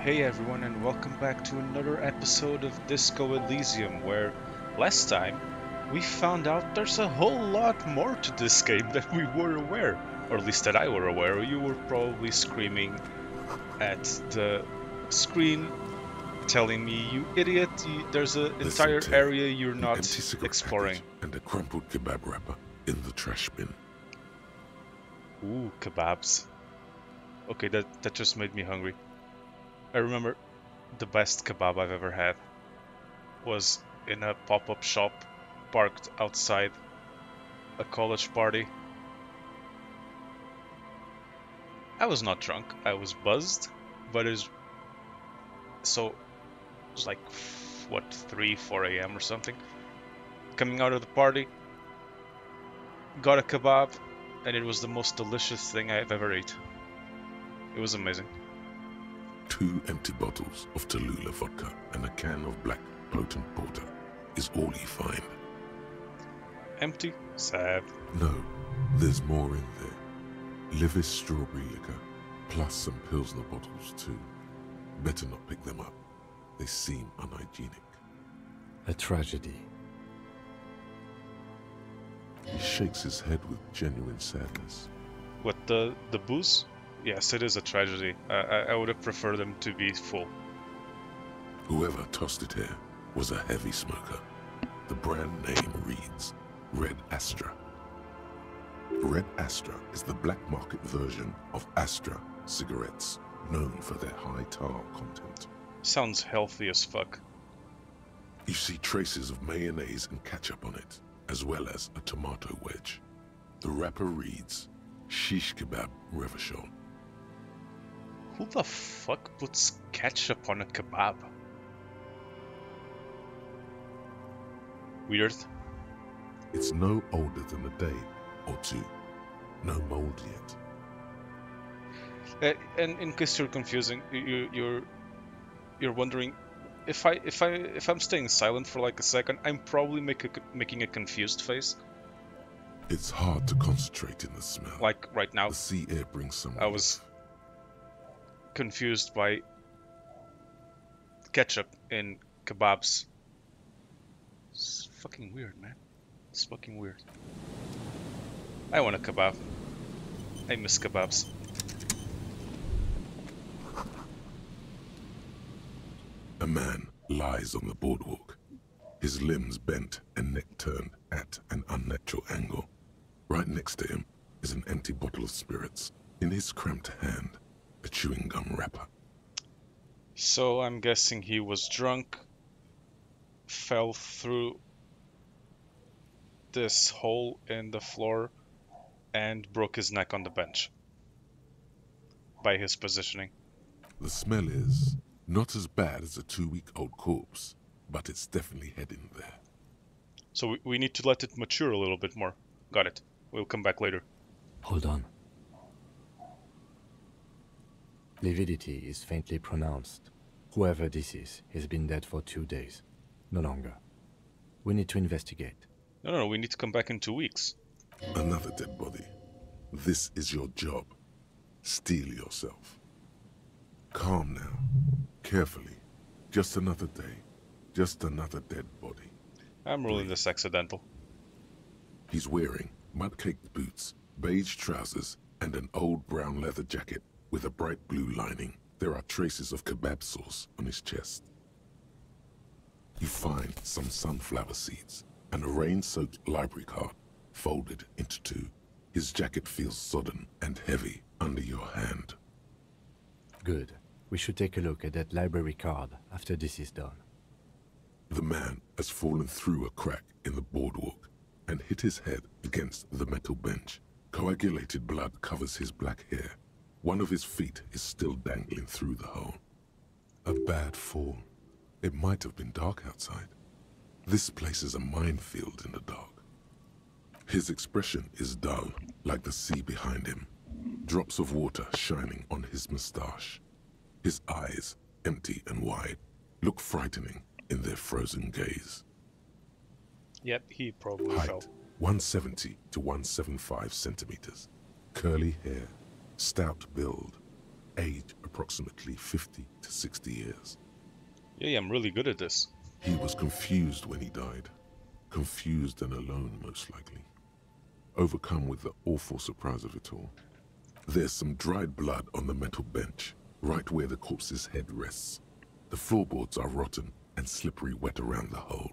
Hey everyone, and welcome back to another episode of Disco Elysium, where last time we found out there's a whole lot more to this game than we were aware, or at least that I were aware. You were probably screaming at the screen, telling me, "You idiot! There's an entire area you're not empty cigarette exploring." package and a crumpled kebab wrapper in the trash bin. Ooh, kebabs. Okay, that just made me hungry. I remember the best kebab I've ever had was in a pop-up shop parked outside a college party. I was not drunk, I was buzzed, but it was like, what, 3, 4 a.m. or something. Coming out of the party, got a kebab, and it was the most delicious thing I've ever ate. It was amazing. 2 empty bottles of Tallulah vodka and a can of black potent porter is all you find. Empty? Sad. No, there's more in there. Livis strawberry liquor, plus some Pilsner bottles too. Better not pick them up. They seem unhygienic. A tragedy. He shakes his head with genuine sadness. What, the booze? Yes, it is a tragedy. I would have preferred them to be full. Whoever tossed it here was a heavy smoker. The brand name reads Red Astra. Red Astra is the black market version of Astra cigarettes, known for their high tar content. Sounds healthy as fuck. You see traces of mayonnaise and ketchup on it, as well as a tomato wedge. The wrapper reads Shish Kebab Revachol. Who the fuck puts ketchup on a kebab? Weird. It's no older than a day or two. No mold yet. And in case you're confusing, you're wondering, if I'm staying silent for like a second, I'm probably making a confused face. It's hard to concentrate in the smell. Like right now, the sea air brings some I was confused by ketchup in kebabs. It's fucking weird, man. It's fucking weird. I want a kebab. I miss kebabs. A man lies on the boardwalk, his limbs bent and neck turned at an unnatural angle. Right next to him is an empty bottle of spirits. In his cramped hand, a chewing gum wrapper. So I'm guessing he was drunk, fell through this hole in the floor, and broke his neck on the bench by his positioning. The smell is not as bad as a 2-week-old corpse, but it's definitely heading there. So we need to let it mature a little bit more. Got it. We'll come back later. Hold on. Lividity is faintly pronounced. Whoever this is has been dead for 2 days. No longer. We need to investigate. No, we need to come back in 2 weeks. Another dead body. This is your job. Steel yourself. Calm now. Carefully. Just another day. Just another dead body. I'm ruling this accidental. He's wearing mud-caked boots, beige trousers, and an old brown leather jacket with a bright blue lining. There are traces of kebab sauce on his chest. You find some sunflower seeds and a rain-soaked library card folded into 2. His jacket feels sodden and heavy under your hand. Good. We should take a look at that library card after this is done. The man has fallen through a crack in the boardwalk and hit his head against the metal bench. Coagulated blood covers his black hair. One of his feet is still dangling through the hole. A bad fall. It might have been dark outside. This place is a minefield in the dark. His expression is dull, like the sea behind him. Drops of water shining on his mustache. His eyes, empty and wide, look frightening in their frozen gaze. Yep, he probably Height, fell. 170 to 175 centimeters. Curly hair, stout build, age approximately 50 to 60 years. Yeah, I'm really good at this. He was confused when he died. Confused and alone, most likely. Overcome with the awful surprise of it all. There's some dried blood on the metal bench, right where the corpse's head rests. The floorboards are rotten and slippery wet around the hole.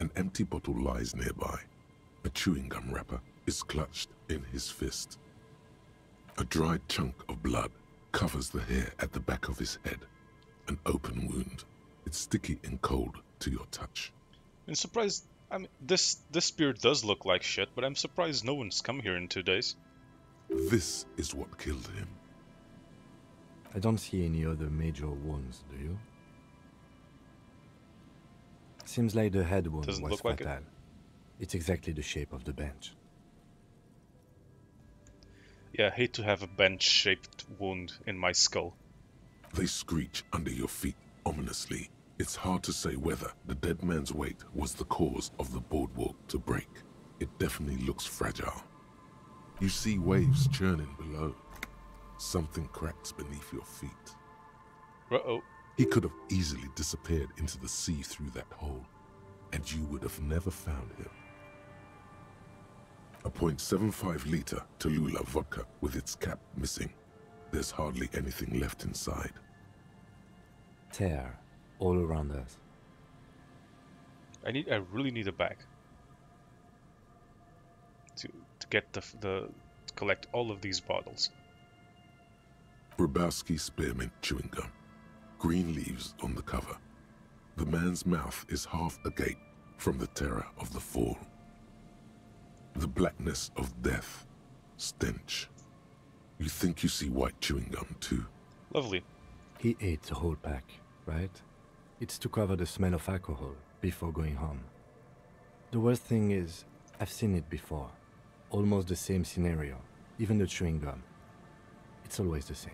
An empty bottle lies nearby. A chewing gum wrapper is clutched in his fist. A dried chunk of blood covers the hair at the back of his head. An open wound. It's sticky and cold to your touch. I'm surprised. I mean, this spear does look like shit, but I'm surprised no one's come here in 2 days. This is what killed him. I don't see any other major wounds, do you? Seems like the head wound Doesn't was look like it. fatal. It's exactly the shape of the bench. Yeah, I hate to have a bench-shaped wound in my skull. They screech under your feet ominously. It's hard to say whether the dead man's weight was the cause of the boardwalk to break. It definitely looks fragile. You see waves churning below. Something cracks beneath your feet. Uh-oh. He could have easily disappeared into the sea through that hole, and you would have never found him. A .75 liter Tallulah vodka with its cap missing. There's hardly anything left inside. Tear all around us. I really need a bag to get to collect all of these bottles. Grabowski spearmint chewing gum. Green leaves on the cover. The man's mouth is half agape from the terror of the fall. The blackness of death. Stench. You think you see white chewing gum too? Lovely. He ate the whole pack, right? It's to cover the smell of alcohol before going home. The worst thing is, I've seen it before. Almost the same scenario, even the chewing gum. It's always the same.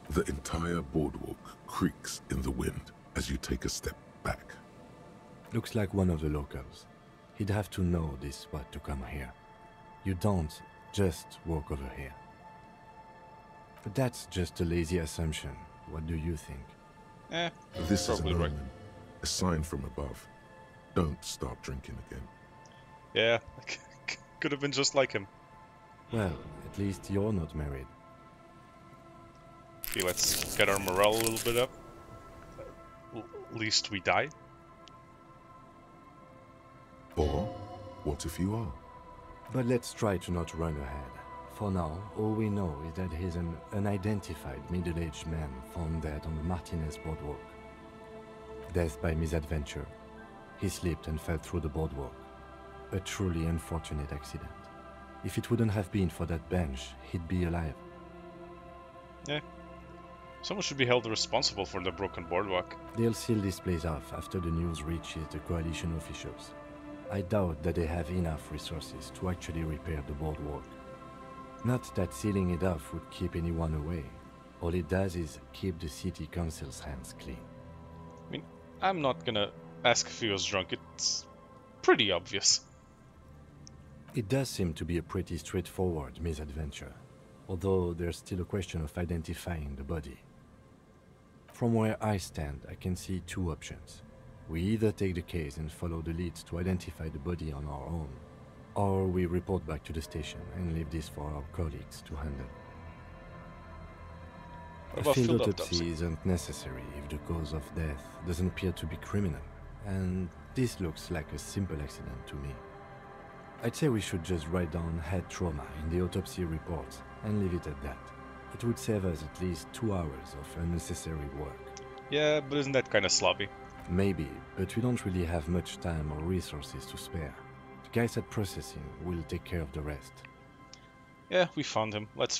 The entire boardwalk creaks in the wind as you take a step back. Looks like one of the locals. He'd have to know this spot to come here. You don't just walk over here. But that's just a lazy assumption. What do you think? This is an Probably right. omen, a sign from above. Don't start drinking again. Yeah, could have been just like him. Well, at least you're not married. Okay, let's get our morale a little bit up. At least we die. Or, what if you are? But let's try to not run ahead. For now, all we know is that he's an unidentified middle-aged man found dead on the Martinez boardwalk. Death by misadventure. He slipped and fell through the boardwalk. A truly unfortunate accident. If it wouldn't have been for that bench, he'd be alive. Yeah. Someone should be held responsible for the broken boardwalk. They'll seal this place off after the news reaches the coalition officials. I doubt that they have enough resources to actually repair the boardwalk. Not that sealing it off would keep anyone away. All it does is keep the city council's hands clean. I mean, I'm not gonna ask if he was drunk. It's pretty obvious. It does seem to be a pretty straightforward misadventure, although there's still a question of identifying the body. From where I stand, I can see two options. We either take the case and follow the leads to identify the body on our own, or we report back to the station and leave this for our colleagues to handle. What A about field field autopsy autopsy? isn't necessary if the cause of death doesn't appear to be criminal, and this looks like a simple accident to me. I'd say we should just write down head trauma in the autopsy report and leave it at that. It would save us at least 2 hours of unnecessary work. Yeah, but isn't that kind of sloppy? Maybe, but we don't really have much time or resources to spare. The guys at processing will take care of the rest. Yeah, we found him. Let's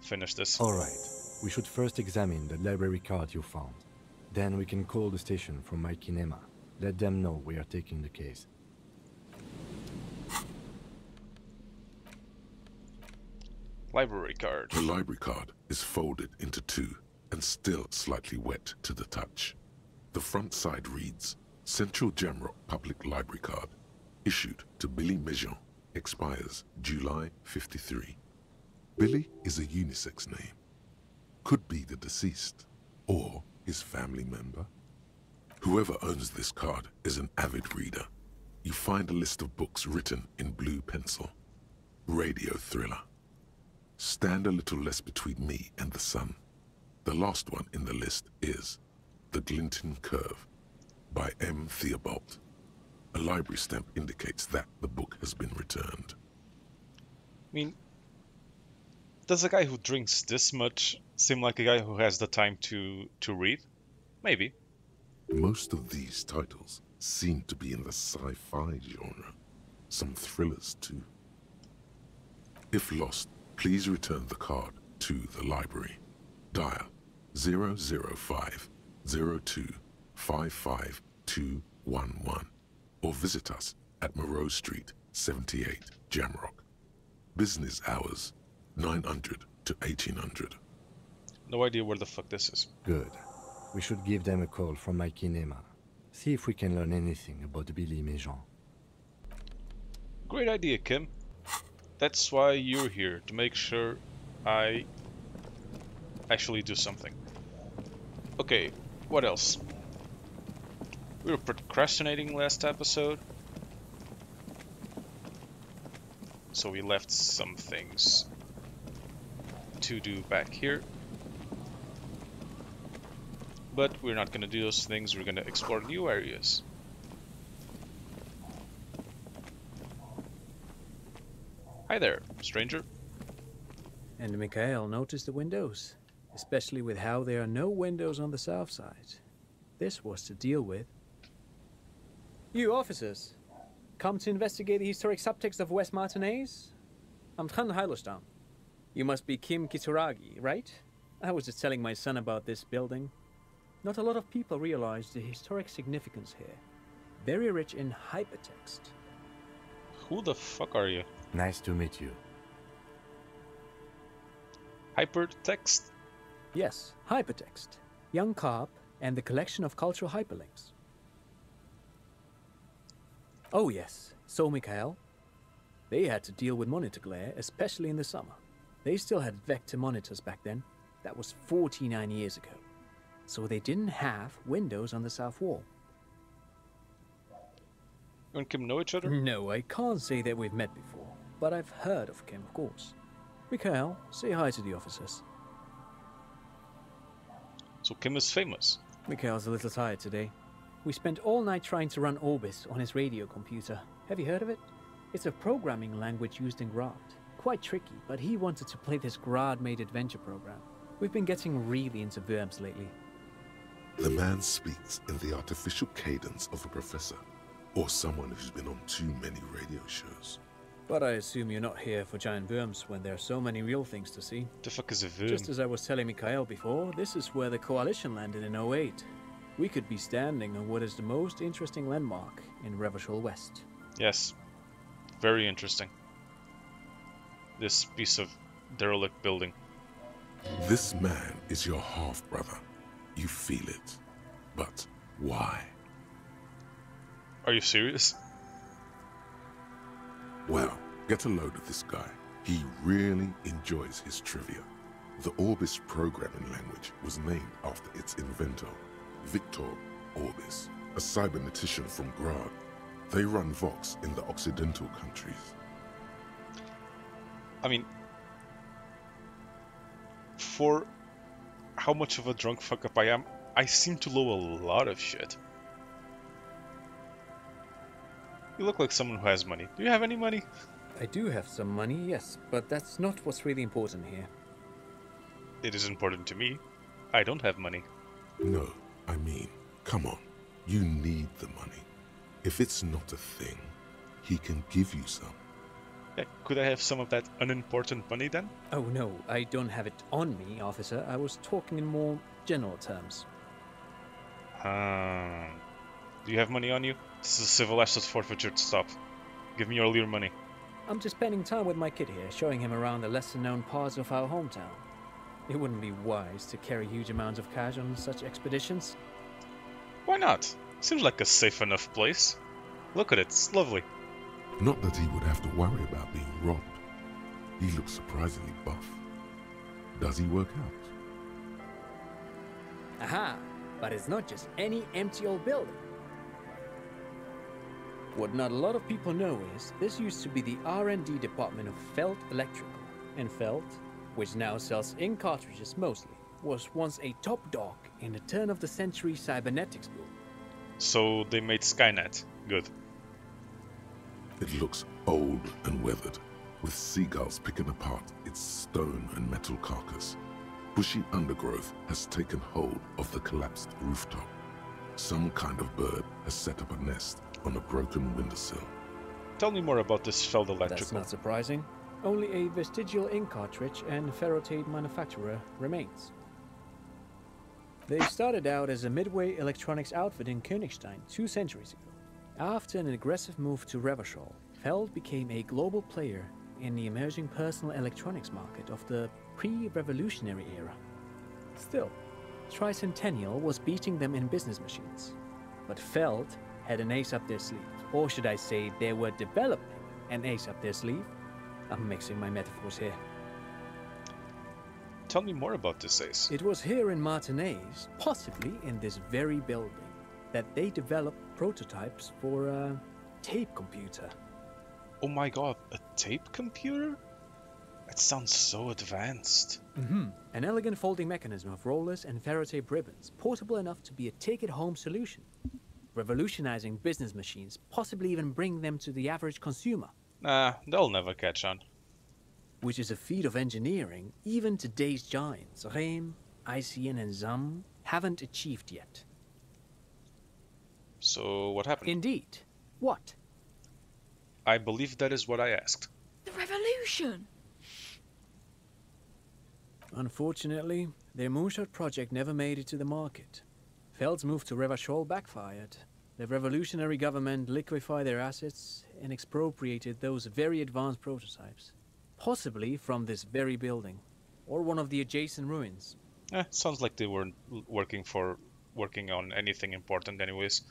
finish this. Alright, we should first examine the library card you found. Then we can call the station from my kinema. Let them know we are taking the case. Library card. The library card is folded into two and still slightly wet to the touch. The front side reads, Central Jamrock Public Library Card, issued to Billy Mejean, expires July 53. Billy is a unisex name. could be the deceased, or his family member. Whoever owns this card is an avid reader. You find a list of books written in blue pencil. Radio thriller. Stand a little less between me and the sun. The last one in the list is The Glinton Curve by M. Theobald. A library stamp indicates that the book has been returned. I mean, does a guy who drinks this much seem like a guy who has the time to read? Maybe. Most of these titles seem to be in the sci-fi genre. Some thrillers too. If lost, please return the card to the library. Dial 005 02 55211 or visit us at Moreau Street, 78, Jamrock. Business hours, 900 to 1800. No idea where the fuck this is. Good. We should give them a call from my kinema. See if we can learn anything about Billy Méjean. Great idea, Kim. That's why you're here, to make sure I actually do something. Okay, what else? We were procrastinating last episode, so we left some things to do back here. But we're not going to do those things, we're going to explore new areas. Hi there, stranger. And Mikhail noticed the windows, especially with how there are no windows on the south side. This was to deal with. You officers, come to investigate the historic subtext of West Martinez? I'm Tran Heilostam. You must be Kim Kisuragi, right? I was just telling my son about this building. Not a lot of people realize the historic significance here. Very rich in hypertext. Who the fuck are you? Nice to meet you. Hypertext? Yes, hypertext. Young Carp and the collection of cultural hyperlinks. Oh yes, so Mikhail. They had to deal with monitor glare, especially in the summer. They still had vector monitors back then. That was 49 years ago. So they didn't have windows on the south wall. You and Kim know each other? No, I can't say that we've met before, but I've heard of Kim, of course. Mikhail, say hi to the officers. So Kim is famous. Mikhail's a little tired today. We spent all night trying to run Orbis on his radio computer. Have you heard of it? It's a programming language used in Grad. Quite tricky, but he wanted to play this Grad-made adventure program. We've been getting really into Worms lately. The man speaks in the artificial cadence of a professor, or someone who's been on too many radio shows. But I assume you're not here for giant worms when there are so many real things to see. The fuck is a worm? Just as I was telling Mikhail before, this is where the Coalition landed in '08. We could be standing on what is the most interesting landmark in Revachol West. Yes. Very interesting. This piece of derelict building. This man is your half-brother. You feel it. But why? Are you serious? Well, get a load of this guy. He really enjoys his trivia. The Orbis programming language was named after its inventor, Victor Orbis, a cybernetician from Grad. They run Vox in the Occidental countries. I mean, for how much of a drunk fuck up I am, I seem to know a lot of shit. You look like someone who has money. Do you have any money? I do have some money, yes, but that's not what's really important here. It is important to me. I don't have money. No, I mean, come on. You need the money. If it's not a thing, he can give you some. Yeah, could I have some of that unimportant money then? Oh no, I don't have it on me, officer. I was talking in more general terms. Do you have money on you? This is a civil asset forfeiture to stop. Give me all your money. I'm just spending time with my kid here, showing him around the lesser-known parts of our hometown. It wouldn't be wise to carry huge amounts of cash on such expeditions. Why not? Seems like a safe enough place. Look at it, it's lovely. Not that he would have to worry about being robbed. He looks surprisingly buff. Does he work out? Aha! But it's not just any empty old building. What not a lot of people know is this used to be the R&D department of Felt Electrical. And Felt, which now sells ink cartridges mostly, was once a top dog in the turn-of-the-century cybernetics boom. So they made Skynet. Good. It looks old and weathered, with seagulls picking apart its stone and metal carcass. Bushy undergrowth has taken hold of the collapsed rooftop. Some kind of bird has set up a nest on a broken windowsill. Tell me more about this Feld That's Electrical. not surprising. Only a vestigial ink cartridge and ferrotape manufacturer remains. They started out as a midway electronics outfit in Königstein 2 centuries ago. After an aggressive move to Revachol, Feld became a global player in the emerging personal electronics market of the pre-revolutionary era. Still, Tricentennial was beating them in business machines. But Feld had an ace up their sleeve. Or should I say, they were developing an ace up their sleeve? I'm mixing my metaphors here. Tell me more about this ace. It was here in Martinez, possibly in this very building, that they developed prototypes for a tape computer. Oh my god, a tape computer? That sounds so advanced. An elegant folding mechanism of rollers and ferrotape ribbons, portable enough to be a take-it-home solution. Revolutionizing business machines, possibly even bring them to the average consumer. Nah, they'll never catch on. Which is a feat of engineering even today's giants, Rehm, ICN and ZAM, haven't achieved yet. So what happened? Indeed. What? I believe that is what I asked. The revolution! Unfortunately, their moonshot project never made it to the market. Feld's move to Revachol backfired. The revolutionary government liquefied their assets and expropriated those very advanced prototypes. Possibly from this very building, or one of the adjacent ruins. Sounds like they weren't working on anything important anyways.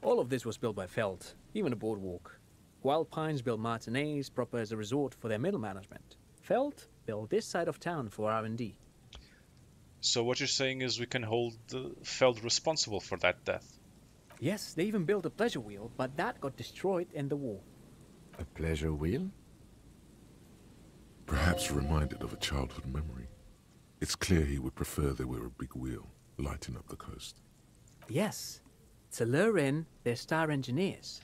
All of this was built by Feld, even the boardwalk. Wild Pines built Martinez proper as a resort for their middle management. Feld built this side of town for R&D. So what you're saying is we can hold Feld responsible for that death? Yes, they even built a pleasure wheel, but that got destroyed in the war. A pleasure wheel? Perhaps reminded of a childhood memory. It's clear he would prefer there were a big wheel lighting up the coast. Yes, to lure in their star engineers.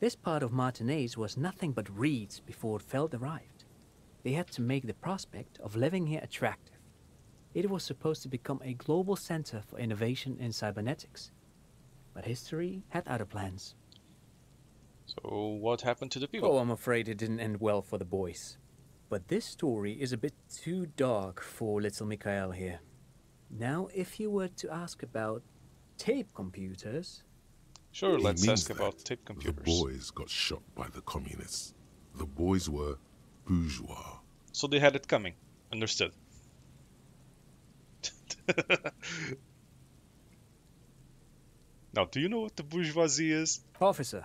This part of Martinez was nothing but reeds before Feld arrived. They had to make the prospect of living here attractive. It was supposed to become a global center for innovation in cybernetics. But history had other plans. So what happened to the people? Oh, I'm afraid it didn't end well for the boys. But this story is a bit too dark for little Mikhail here. Now, if you were to ask about tape computers... Sure, He let's means ask about that tape computers. The boys got shot by the communists. The boys were bourgeois. So they had it coming. Understood. Now, do you know what the bourgeoisie is? Officer,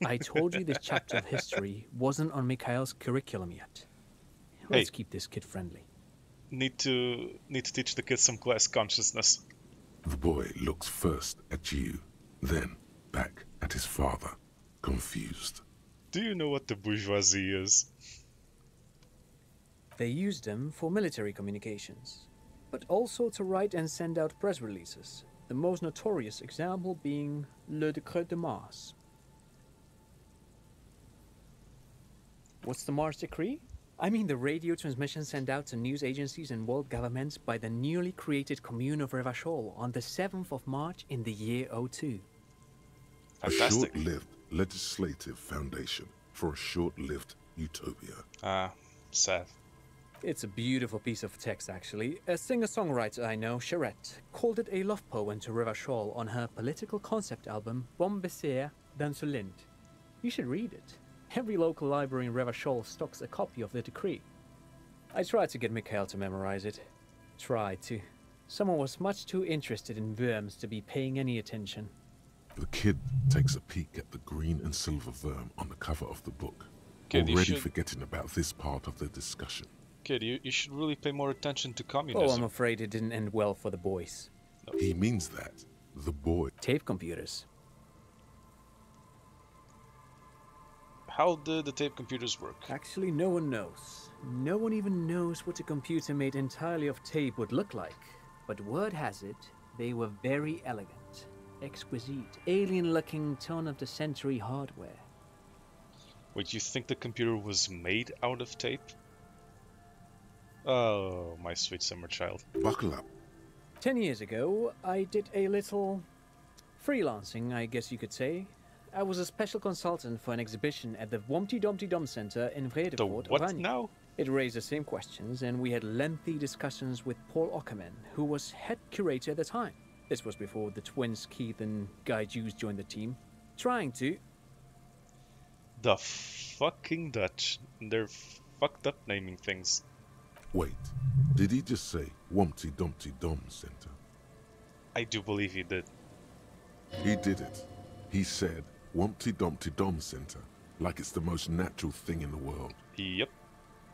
I told you this chapter of history wasn't on Mikhail's curriculum yet. Let's keep this kid-friendly. Need to teach the kids some class consciousness. The boy looks first at you, then back at his father, confused. Do you know what the bourgeoisie is? They used them for military communications, but also to write and send out press releases, the most notorious example being Le Décret de Mars. What's the Mars Decree? I mean the radio transmission sent out to news agencies and world governments by the newly created Commune of Revachol on the 7th of March in the year 02. Fantastic. A short-lived legislative foundation for a short-lived utopia. Ah, sad. It's a beautiful piece of text, actually. A singer-songwriter I know, Charette, called it a love poem to Revachol on her political concept album, Bon Baiser dans le Lind. You should read it. Every local library in Revachol stocks a copy of the decree. I tried to get Mikhail to memorize it. Tried to. Someone was much too interested in worms to be paying any attention. The kid takes a peek at the green and silver worm on the cover of the book, Kid, already forgetting about this part of the discussion. Kid, you should really pay more attention to Oh, communism. I'm afraid it didn't end well for the boys. He means that. The boy. Tape computers. How did the tape computers work? Actually, no one knows. No one even knows what a computer made entirely of tape would look like. But word has it, they were very elegant, exquisite, alien-looking turn-of-the-century hardware. Wait, you think the computer was made out of tape? Oh, my sweet summer child. Buckle up. 10 years ago, I did a little freelancing, I guess you could say. I was a special consultant for an exhibition at the Womty Dumpty Dum Center in The Vredevoort, what Oranje. now? It raised the same questions, and we had lengthy discussions with Paul Ockerman, who was head curator at the time. This was before the twins Keith and Guy Hughes joined the team, trying to... The fucking Dutch. They're fucked up naming things. Wait, did he just say Wumpty Dumpty Dum Center? I do believe he did. He did it. He said Wumpty Dumpty Dum Center, like it's the most natural thing in the world. Yep.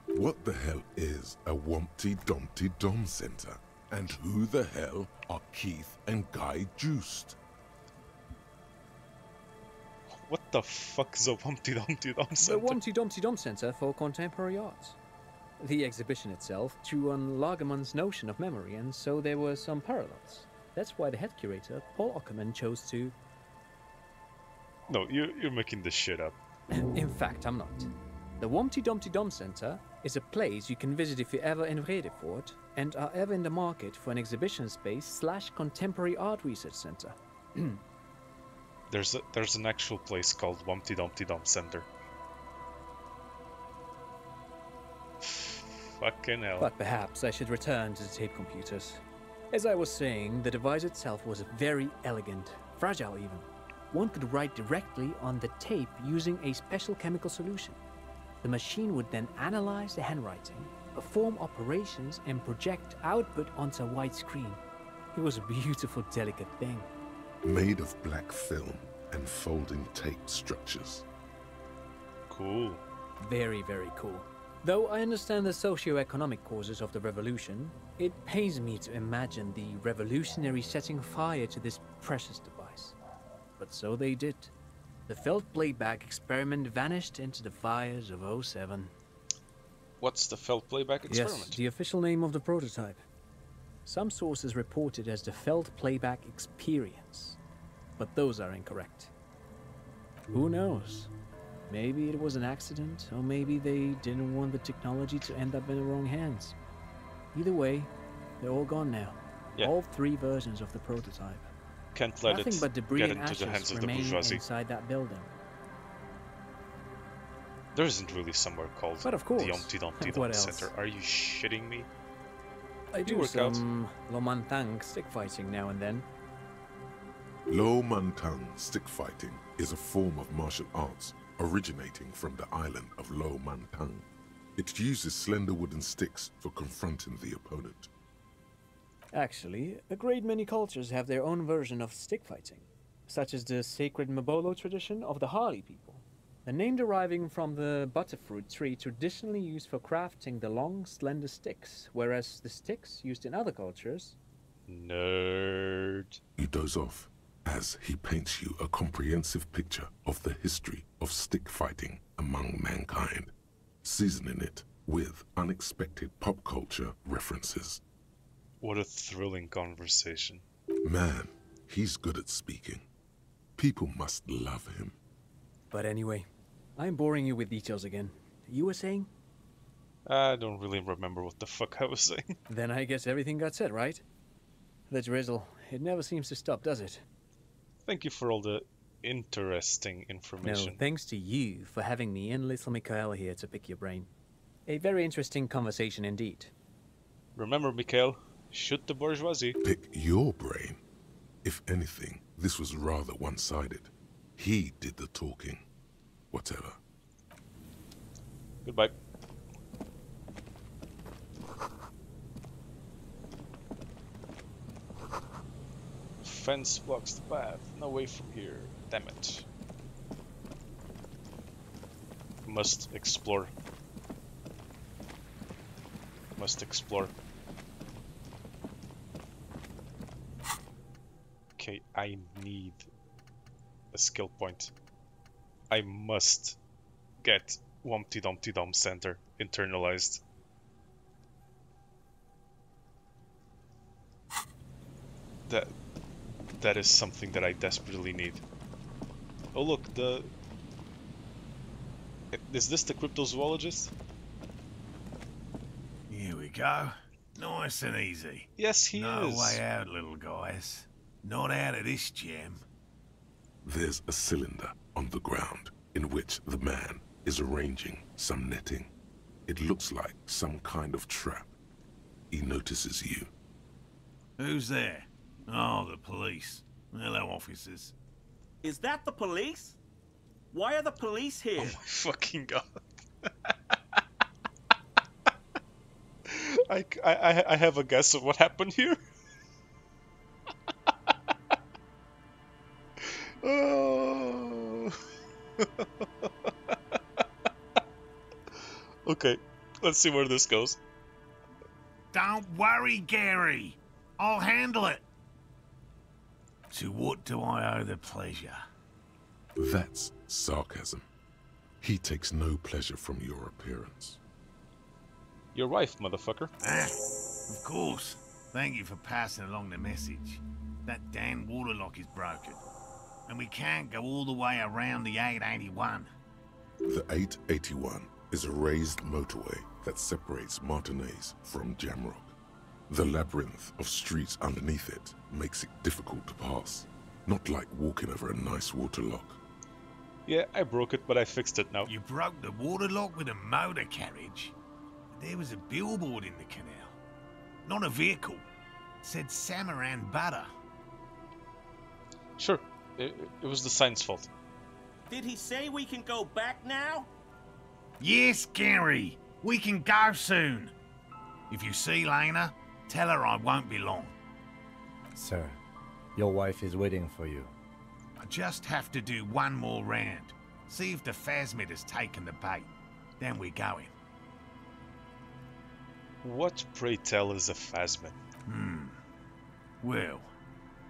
What the hell is a Wumpty Dumpty Dum Center? And who the hell are Keith and Guy Juiced? What the fuck is a Humpty Dumpty Dum The Center? Womty Dumpty Dum Center for Contemporary Art. The exhibition itself drew on Lagerman's notion of memory, and so there were some parallels. That's why the head curator, Paul Ockerman, chose to... No, you're making this shit up. In fact, I'm not. The Womty Dumpty Dum Center is a place you can visit if you're ever in Vredevoort and are ever in the market for an exhibition space / contemporary art research center. There's an actual place called Humpty Dumpty Dum Center. Fucking hell. But perhaps I should return to the tape computers. As I was saying, the device itself was very elegant, fragile even. One could write directly on the tape using a special chemical solution. The machine would then analyze the handwriting, perform operations, and project output onto a white screen. It was a beautiful, delicate thing. Made of black film and folding tape structures. Cool. Very, very cool. Though I understand the socio-economic causes of the revolution, it pains me to imagine the revolutionaries setting fire to this precious device. But so they did. The felt playback experiment vanished into the fires of '07. What's the felt playback experiment? Yes, the official name of the prototype. Some sources report it as the felt playback experience, but those are incorrect. Who knows? Maybe it was an accident, or maybe they didn't want the technology to end up in the wrong hands. Either way, they're all gone now. Yeah. All 3 versions of the prototype. Can't let Nothing it but debris get and into the ashes hands of the remain bourgeoisie. inside that building. There isn't really somewhere called But of course. the Humpty Dumpty What Dum else? Center. Are you shitting me? I do work out. some Lomantang stick fighting now and then. Lo Mantang stick fighting is a form of martial arts originating from the island of Lo Mantang. It uses slender wooden sticks for confronting the opponent. Actually, a great many cultures have their own version of stick fighting, such as the sacred Mabolo tradition of the Harli people, the name deriving from the butterfruit tree traditionally used for crafting the long, slender sticks, whereas the sticks used in other cultures... Nerd. You doze off as he paints you a comprehensive picture of the history of stick fighting among mankind, seasoning it with unexpected pop culture references. What a thrilling conversation. Man, he's good at speaking. People must love him. But anyway, I'm boring you with details again. You were saying? I don't really remember what the fuck I was saying. Then I guess everything got said, right? The drizzle. It never seems to stop, does it? Thank you for all the interesting No, information. thanks to you for having me and little Mikhail here to pick your brain. A very interesting conversation indeed. Remember, Mikhail, shoot the bourgeoisie. Pick your brain. If anything, this was rather one-sided. He did the talking. Whatever. Goodbye. Fence blocks the path. No way from here. Damn it. Must explore. Must explore. Okay, I need a skill point. I must get Wumpty Dumpty Dum Center internalized. That is something that I desperately need. Oh look, is this the cryptozoologist? Here we go. Nice and easy. Yes, he No is. way out, little guys. Not out of this jam. There's a cylinder on the ground in which the man is arranging some netting. It looks like some kind of trap. He notices you. Who's there? Oh, the police. Hello, officers. Is that the police? Why are the police here? Oh my fucking god. I have a guess of what happened here. Oh. Okay, let's see where this goes. Don't worry, Gary. I'll handle it. To what do I owe the pleasure? That's sarcasm. He takes no pleasure from your appearance. Your wife, motherfucker. Ah, of course. Thank you for passing along the message. That damn water lock is broken, and we can't go all the way around the 881. The 881 is a raised motorway that separates Martinez from Jamrock. The labyrinth of streets underneath it makes it difficult to pass, not like walking over a nice water lock. Yeah, I broke it, but I fixed it now. You broke the water lock with a motor carriage? There was a billboard in the canal, not a vehicle. It said Samaran Butter. Sure, it was the sign's fault. Did he say we can go back now? Yes, Gary. We can go soon. If you see Lena, tell her I won't be long. Sir, your wife is waiting for you. I just have to do one more round. See if the phasmid has taken the bait. Then we're going. What, pray tell, is a phasmid? Well,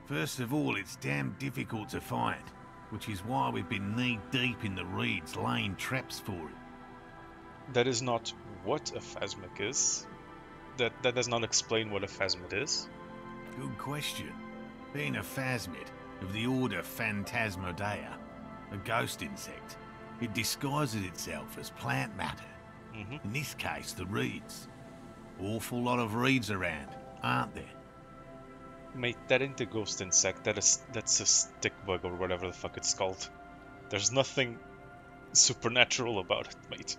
first of all, it's damn difficult to find, which is why we've been knee-deep in the reeds laying traps for it. That is not what a phasmid is. That does not explain what a phasmid is. Good question. Being a phasmid of the order Phantasmodea, a ghost insect, it disguises itself as plant matter. In this case, the reeds. Awful lot of reeds around, aren't there? Mate, that ain't a ghost insect. That's a stick bug or whatever the fuck it's called. There's nothing supernatural about it, mate.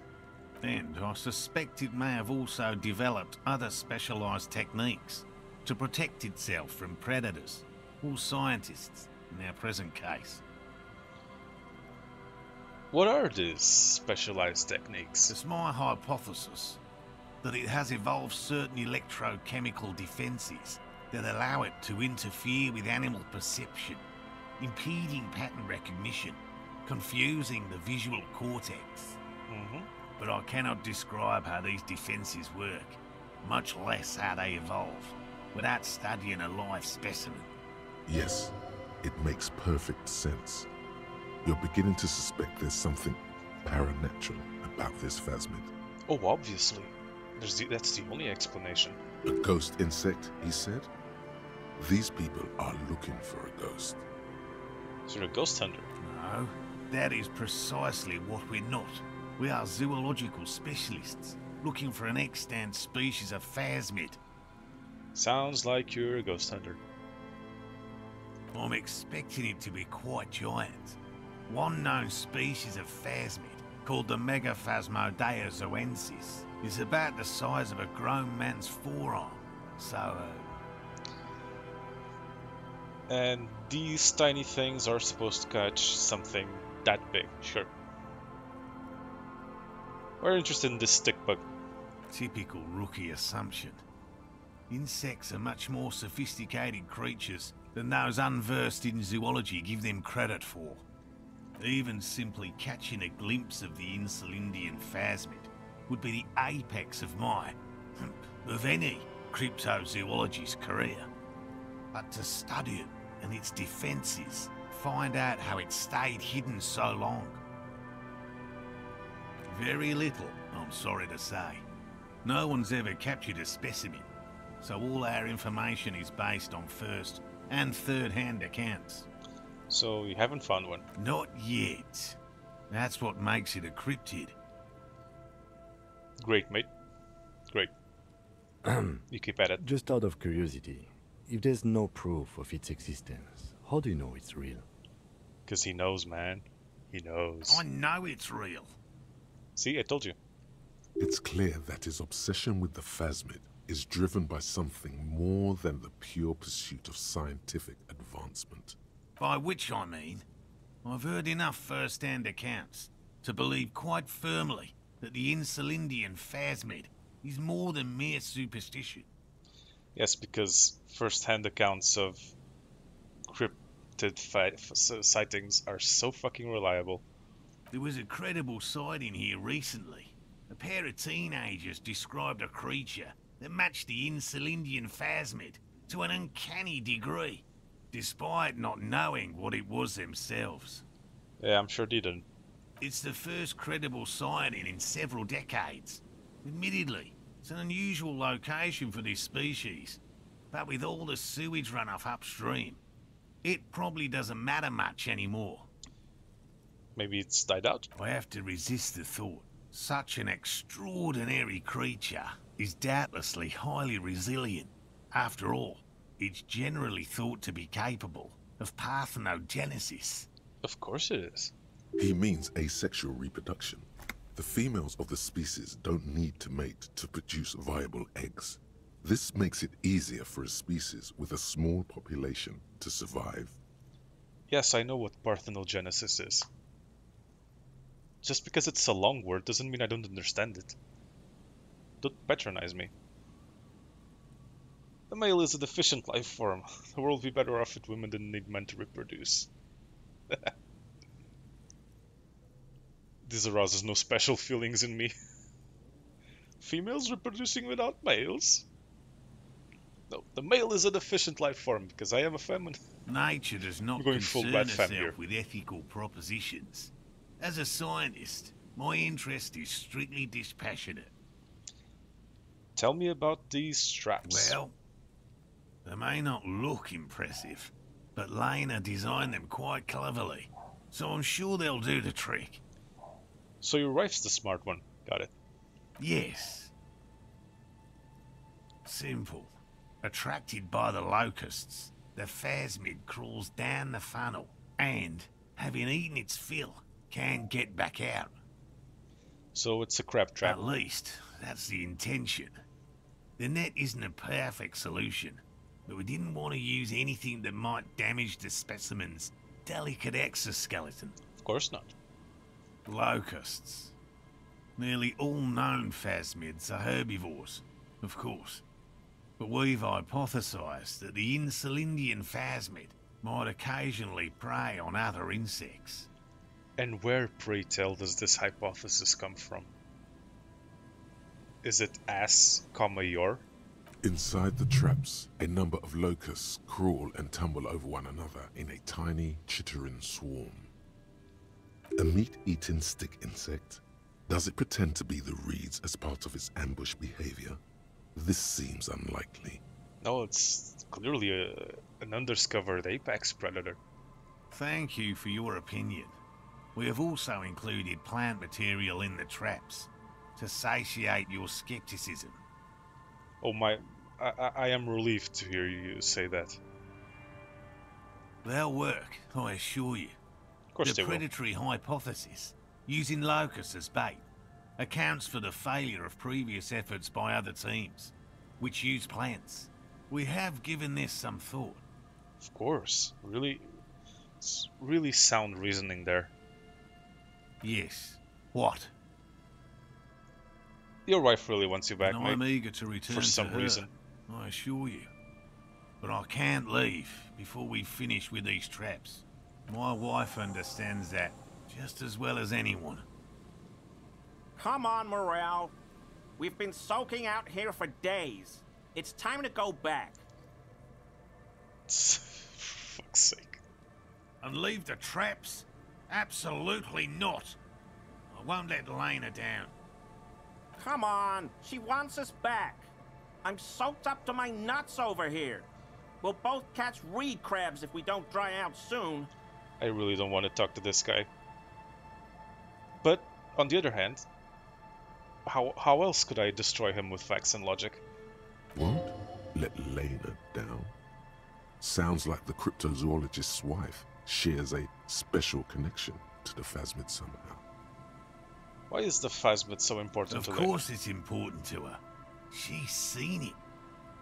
And I suspect it may have also developed other specialized techniques to protect itself from predators or scientists in our present case. What are these specialized techniques? It's my hypothesis that it has evolved certain electrochemical defenses that allow it to interfere with animal perception, impeding pattern recognition, confusing the visual cortex. But I cannot describe how these defenses work, much less how they evolve, without studying a live specimen. Yes, it makes perfect sense. You're beginning to suspect there's something paranatural about this phasmid. Oh, obviously. That's the only explanation. A ghost insect, he said? These people are looking for a ghost. So you're a ghost hunter. No, that is precisely what we're not. We are zoological specialists, looking for an extant species of phasmid. Sounds like you're a ghost hunter. I'm expecting it to be quite giant. One known species of phasmid, called the Megaphasmodea zoensis, is about the size of a grown man's forearm. So, And these tiny things are supposed to catch something that big, sure. We're interested in this stick bug. typical rookie assumption. Insects are much more sophisticated creatures than those unversed in zoology give them credit for. Even simply catching a glimpse of the Insulindian phasmid would be the apex of of any cryptozoologist's career. But to study it and its defenses. Find out how it stayed hidden so long. Very little, I'm sorry to say. No one's ever captured a specimen, so all our information is based on first and third-hand accounts. So you haven't found one? Not yet. That's what makes it a cryptid. Great, mate. Great. You keep at it. Just out of curiosity, if there's no proof of its existence, how do you know it's real? Because he knows, man. He knows. I know it's real. See, I told you. It's clear that his obsession with the phasmid is driven by something more than the pure pursuit of scientific advancement. By which I mean, I've heard enough first-hand accounts to believe quite firmly that the Insulindian phasmid is more than mere superstition. Yes, because first-hand accounts of cryptid sightings are so fucking reliable. There was a credible sighting here recently. A pair of teenagers described a creature that matched the Insulindian phasmid to an uncanny degree, despite not knowing what it was themselves. Yeah, I'm sure they didn't. It's the first credible sighting in several decades. Admittedly, it's an unusual location for this species, but with all the sewage runoff upstream, it probably doesn't matter much anymore. Maybe it's died out. I have to resist the thought. Such an extraordinary creature is doubtlessly highly resilient. After all, it's generally thought to be capable of parthenogenesis. Of course it is. He means asexual reproduction. The females of the species don't need to mate to produce viable eggs. This makes it easier for a species with a small population to survive. Yes, I know what parthenogenesis is. Just because it's a long word doesn't mean I don't understand it. Don't patronize me. The male is a deficient life form. The world would be better off if women didn't need men to reproduce. This arouses no special feelings in me. Females reproducing without males? No, the male is a deficient life form because I am a feminine. Nature does not going full concern bad femme here. herself with ethical propositions. As a scientist, my interest is strictly dispassionate. Tell me about these straps. Well, they may not look impressive, but Lena designed them quite cleverly, so I'm sure they'll do the trick. So your wife's the smart one. Got it. Yes. Simple. Attracted by the locusts, the phasmid crawls down the funnel and, having eaten its fill, can get back out. So it's a crab trap. At least, that's the intention. The net isn't a perfect solution, but we didn't want to use anything that might damage the specimen's delicate exoskeleton. Of course not. Locusts. Nearly all known phasmids are herbivores, of course. But we've hypothesized that the Insulindian phasmid might occasionally prey on other insects. And where, pray tell, does this hypothesis come from? Is it as, your? Inside the traps, a number of locusts crawl and tumble over one another in a tiny, chittering swarm. A meat-eating stick insect? Does it pretend to be the reeds as part of its ambush behavior? This seems unlikely. No, it's clearly an undiscovered apex predator. Thank you for your opinion. We have also included plant material in the traps to satiate your skepticism. Oh my, I am relieved to hear you say that. They'll work, I assure you. Of course The they will. predatory hypothesis, using locusts as bait, accounts for the failure of previous efforts by other teams, which use plants. We have given this some thought. Of course. It's really sound reasoning there. Yes. What? Your wife really wants you back, And mate. I'm eager to return For some to her, reason. I assure you. But I can't leave before we finish with these traps. My wife understands that just as well as anyone. Come on, Morel. We've been soaking out here for days. It's time to go back. For fuck's And leave the traps? Absolutely not. I won't let Lena down. Come on, she wants us back. I'm soaked up to my nuts over here. We'll both catch reed crabs if we don't dry out soon. I really don't want to talk to this guy. But, on the other hand, how else could I destroy him with facts and logic? Won't let Lena down? Sounds like the cryptozoologist's wife shares a special connection to the Phasmid somehow. Why is the Phasmid so important to Of Lena? course it's important to her. She's seen it.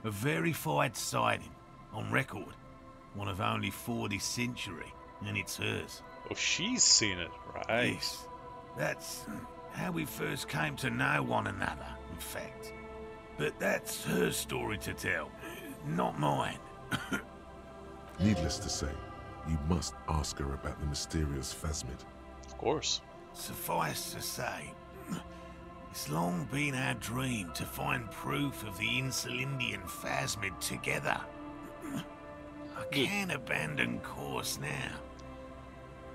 A verified sighting, on record. One of only 4 this century, and it's hers. Oh, she's seen it, right? Yes, that's how we first came to know one another, in fact. But that's her story to tell, not mine. Needless to say, you must ask her about the mysterious Phasmid. Of course. Suffice to say, it's long been our dream to find proof of the Insulindian Phasmid together. I can't abandon course now.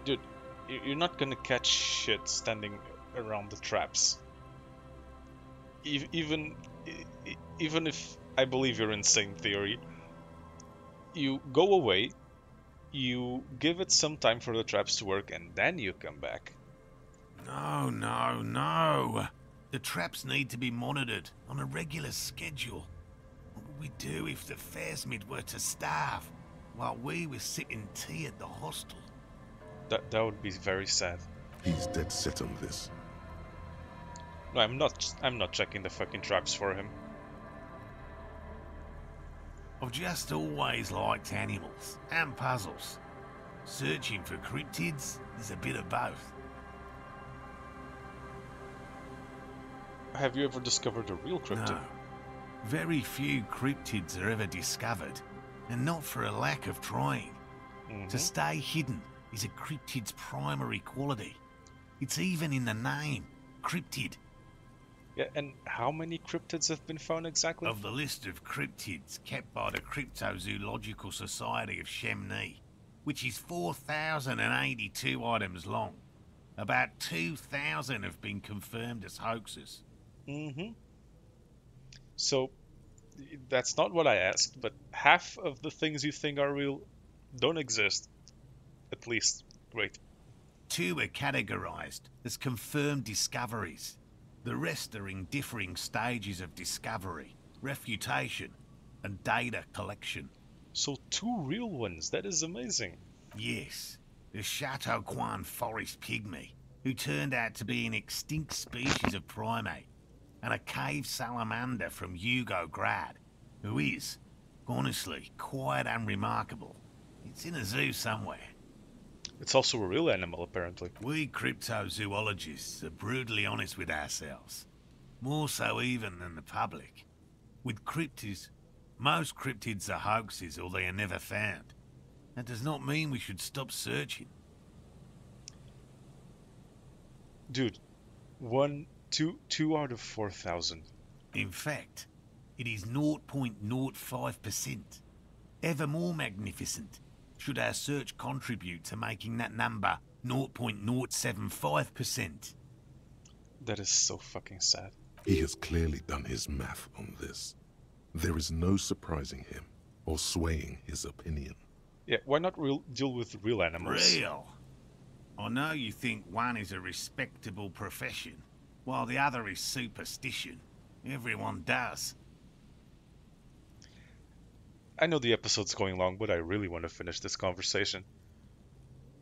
Dude, you're not gonna catch shit standing around the traps. Even if I believe your insane theory, you go away, you give it some time for the traps to work, and then you come back. No, no, no. The traps need to be monitored on a regular schedule. What would we do if the Phasmid were to starve while we were sipping tea at the hostel? That would be very sad. He's dead set on this. No, I'm not checking the fucking traps for him. I've just always liked animals and puzzles. Searching for cryptids is a bit of both. Have you ever discovered a real cryptid? No. Very few cryptids are ever discovered, and not for a lack of trying. To stay hidden is a cryptid's primary quality. It's even in the name, cryptid. Yeah, and how many cryptids have been found exactly? Of the list of cryptids kept by the Cryptozoological Society of Chemnee, which is 4,082 items long, about 2,000 have been confirmed as hoaxes. So, that's not what I asked, but half of the things you think are real don't exist. At least. Great. 2 are categorized as confirmed discoveries. The rest are in differing stages of discovery, refutation, and data collection. So 2 real ones, that is amazing. Yes, the Chateau Quan forest pygmy, who turned out to be an extinct species of primate, and a cave salamander from Yugograd, who is, honestly, quite unremarkable. It's in a zoo somewhere. It's also a real animal, apparently. We cryptozoologists are brutally honest with ourselves. More so even than the public. With cryptids, most cryptids are hoaxes or they are never found. That does not mean we should stop searching. Dude, 2 out of 4,000. In fact, it is 0.05%. Ever more magnificent, should our search contribute to making that number 0.075%. That is so fucking sad. He has clearly done his math on this. There is no surprising him or swaying his opinion. Yeah, why not deal with real animals? Real? I know you think one is a respectable profession, while the other is superstition. Everyone does. I know the episode's going long, but I really want to finish this conversation.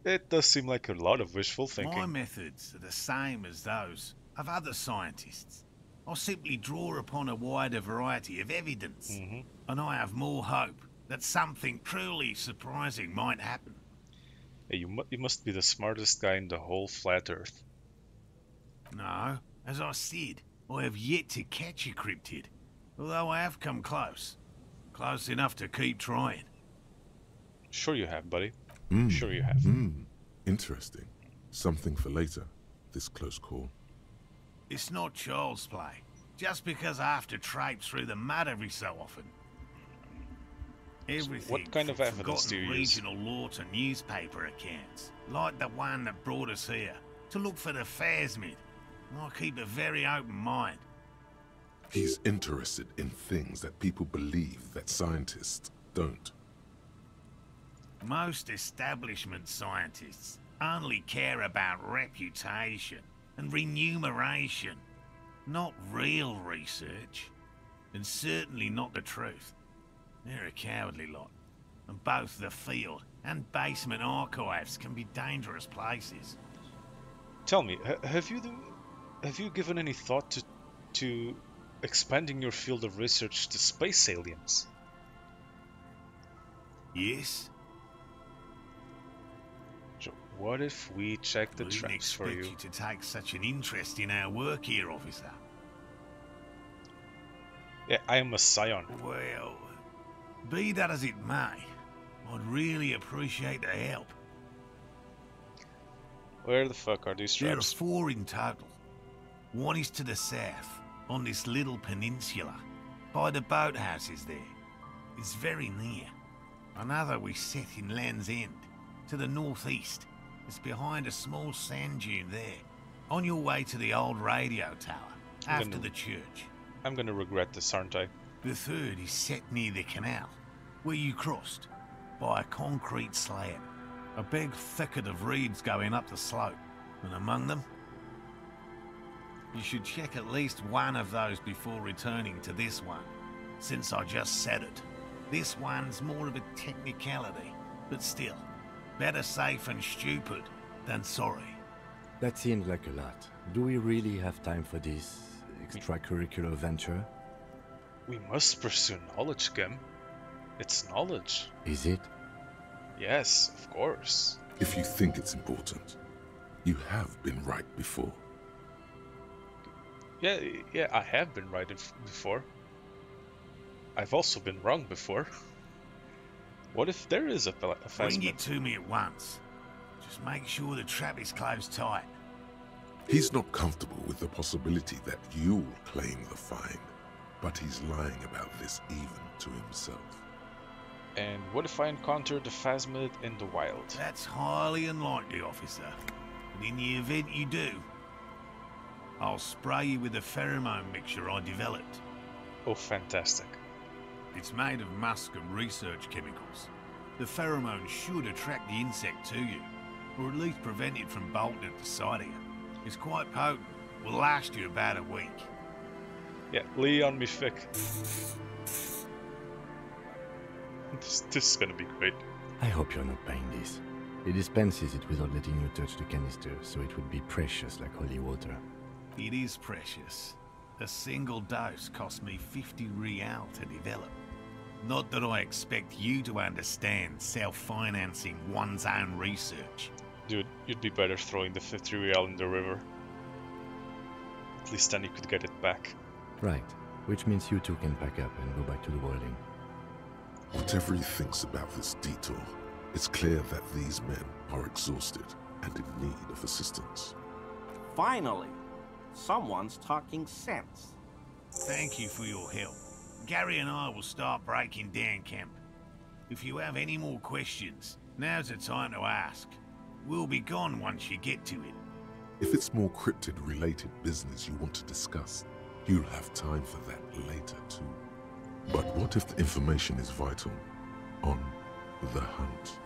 It does seem like a lot of wishful thinking. My methods are the same as those of other scientists. I simply draw upon a wider variety of evidence, and I have more hope that something truly surprising might happen. Hey, you must be the smartest guy in the whole flat Earth. No, as I said, I have yet to catch a cryptid, although I have come close. Close enough to keep trying. Sure you have, buddy. Sure you have. Interesting. Something for later, this close call. It's not child's play, just because I have to traipse through the mud every so often. Everything what kind of from evidence do forgotten you use? regional law to newspaper accounts, like the one that brought us here, to look for the phasmid. I keep a very open mind. He's interested in things that people believe that scientists don't. Most establishment scientists only care about reputation and remuneration, not real research, and certainly not the truth. They're a cowardly lot, and both the field and basement archives can be dangerous places. Tell me, have you given any thought to expanding your field of research to space aliens? Yes? So what if we check the I didn't tracks for expect you? you to take such an interest in our work here, officer. Yeah, I am a scion. Well, be that as it may, I'd really appreciate the help. Where the fuck are these There are traps? 4 in total. One is to the south, on this little peninsula, by the boathouses there. It's very near. Another we set in Land's End, to the northeast. It's behind a small sand dune there, on your way to the old radio tower, after the church. I'm gonna regret this, aren't I? The third is set near the canal, where you crossed, by a concrete slab. A big thicket of reeds going up the slope, and among them... You should check at least one of those before returning to this one, since I just said it. This one's more of a technicality, but still, better safe and stupid than sorry. That seems like a lot. Do we really have time for this extracurricular venture? We must pursue knowledge, Kim. It's knowledge. Is it? Yes, of course. If you think it's important, you have been right before. Yeah, I have been right before. I've also been wrong before. What if there is a Bring phasmid? it to me at once. Just make sure the trap is closed tight. He's not comfortable with the possibility that you'll claim the find, but he's lying about this even to himself. And what if I encounter the phasmid in the wild? That's highly unlikely, officer. But in the event you do, I'll spray you with a pheromone mixture I developed. Oh, fantastic. It's made of musk and research chemicals. The pheromone should attract the insect to you, or at least prevent it from bolting at the sight of you. It's quite potent. Will last you about a week. Yeah, lay on me thick. This is gonna be great. I hope you're not buying this. He dispenses it without letting you touch the canister, so it would be precious like holy water. It is precious. A single dose cost me 50 real to develop. Not that I expect you to understand self-financing one's own research. Dude, you'd be better throwing the 50 real in the river. At least then you could get it back. Right, which means you two can pack up and go back to the welding. Whatever he thinks about this detour, it's clear that these men are exhausted and in need of assistance. Finally, someone's talking sense. Thank you for your help. Gary and I will start breaking down camp. If you have any more questions, now's the time to ask. We'll be gone once you get to it. If it's more cryptid-related business you want to discuss, you'll have time for that later too. But what if the information is vital on the hunt?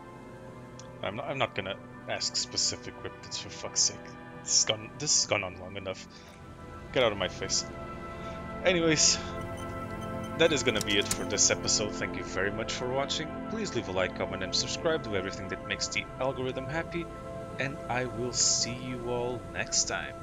I'm not gonna ask specific cryptids for fuck's sake. This has gone on long enough. Get out of my face. Anyways, that is gonna be it for this episode. Thank you very much for watching. Please leave a like, comment, and subscribe. Do everything that makes the algorithm happy. And I will see you all next time.